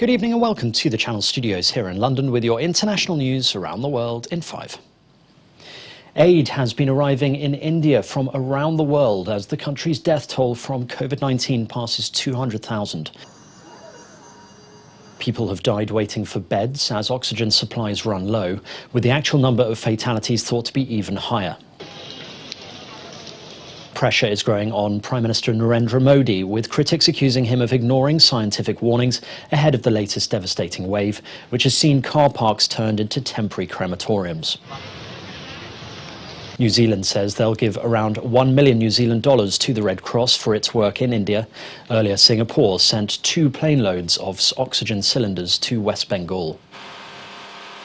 Good evening and welcome to the Channel Studios here in London with your international news around the world in 5. Aid has been arriving in India from around the world as the country's death toll from COVID-19 passes 200,000. People have died waiting for beds as oxygen supplies run low, with the actual number of fatalities thought to be even higher. Pressure is growing on Prime Minister Narendra Modi, with critics accusing him of ignoring scientific warnings ahead of the latest devastating wave, which has seen car parks turned into temporary crematoriums. New Zealand says they'll give around $1 million to the Red Cross for its work in India. Earlier, Singapore sent 2 plane loads of oxygen cylinders to West Bengal.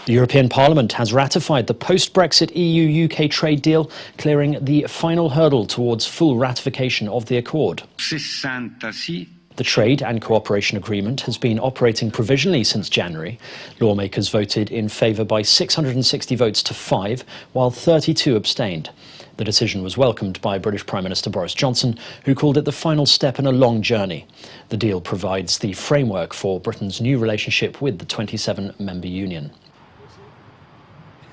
The European Parliament has ratified the post-Brexit EU-UK trade deal, clearing the final hurdle towards full ratification of the accord. The Trade and Cooperation Agreement has been operating provisionally since January. Lawmakers voted in favour by 660 votes to 5, while 32 abstained. The decision was welcomed by British Prime Minister Boris Johnson, who called it the final step in a long journey. The deal provides the framework for Britain's new relationship with the 27-member union.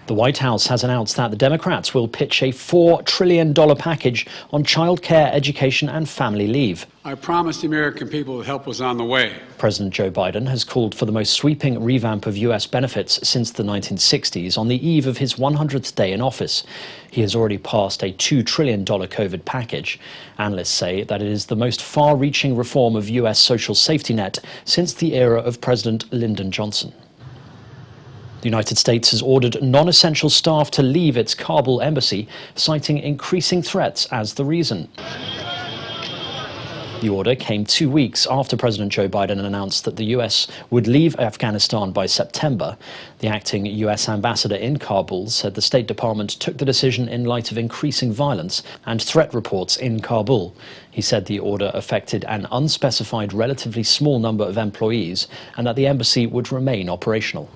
The White House has announced that the Democrats will pitch a $4 trillion package on childcare, education and family leave. I promised the American people that help was on the way. President Joe Biden has called for the most sweeping revamp of U.S. benefits since the 1960s on the eve of his 100th day in office. He has already passed a $2 trillion COVID package. Analysts say that it is the most far-reaching reform of U.S. social safety net since the era of President Lyndon Johnson. The United States has ordered non-essential staff to leave its Kabul embassy, citing increasing threats as the reason. The order came 2 weeks after President Joe Biden announced that the US would leave Afghanistan by September. The acting US ambassador in Kabul said the State Department took the decision in light of increasing violence and threat reports in Kabul. He said the order affected an unspecified, relatively small number of employees and that the embassy would remain operational.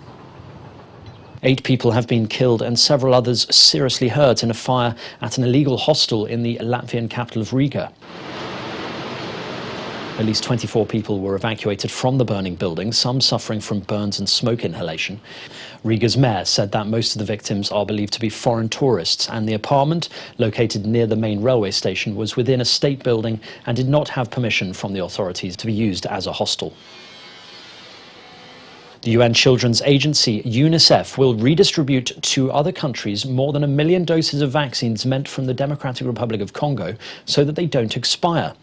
8 people have been killed and several others seriously hurt in a fire at an illegal hostel in the Latvian capital of Riga. At least 24 people were evacuated from the burning building, some suffering from burns and smoke inhalation. Riga's mayor said that most of the victims are believed to be foreign tourists, and the apartment, located near the main railway station, was within a state building and did not have permission from the authorities to be used as a hostel. The UN Children's Agency, UNICEF, will redistribute to other countries more than 1 million doses of vaccines meant from the Democratic Republic of Congo so that they don't expire.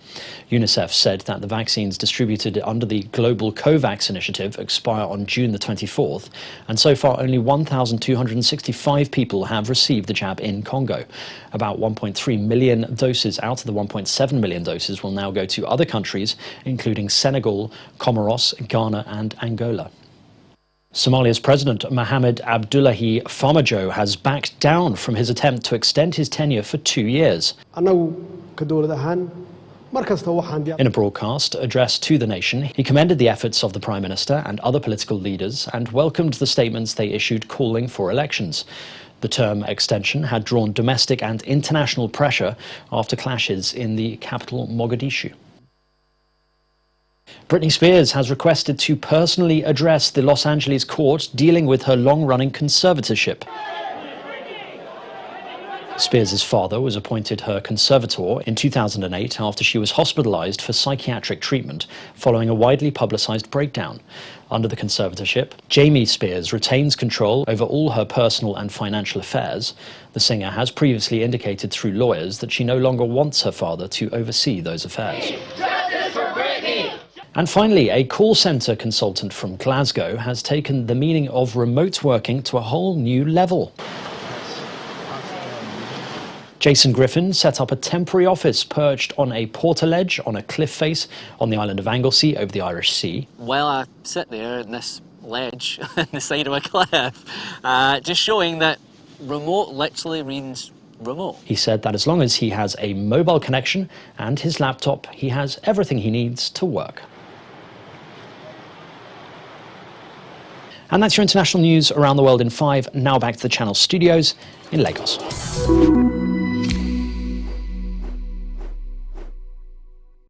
UNICEF said that the vaccines distributed under the Global COVAX initiative expire on June the 24th, and so far only 1,265 people have received the jab in Congo. About 1.3 million doses out of the 1.7 million doses will now go to other countries, including Senegal, Comoros, Ghana and Angola. Somalia's President Mohamed Abdullahi Farmajo has backed down from his attempt to extend his tenure for 2 years. In a broadcast addressed to the nation, he commended the efforts of the Prime Minister and other political leaders and welcomed the statements they issued calling for elections. The term extension had drawn domestic and international pressure after clashes in the capital Mogadishu. Britney Spears has requested to personally address the Los Angeles court dealing with her long-running conservatorship. Spears' father was appointed her conservator in 2008 after she was hospitalized for psychiatric treatment following a widely publicized breakdown. Under the conservatorship, Jamie Spears retains control over all her personal and financial affairs. The singer has previously indicated through lawyers that she no longer wants her father to oversee those affairs. Justice for Britney! And finally, a call centre consultant from Glasgow has taken the meaning of remote working to a whole new level. Jason Griffin set up a temporary office perched on a portaledge on a cliff face on the island of Anglesey over the Irish Sea. While I sit there on this ledge on the side of a cliff, just showing that remote literally means remote. He said that as long as he has a mobile connection and his laptop, he has everything he needs to work. And that's your international news around the world in 5. Now back to the Channel Studios in Lagos.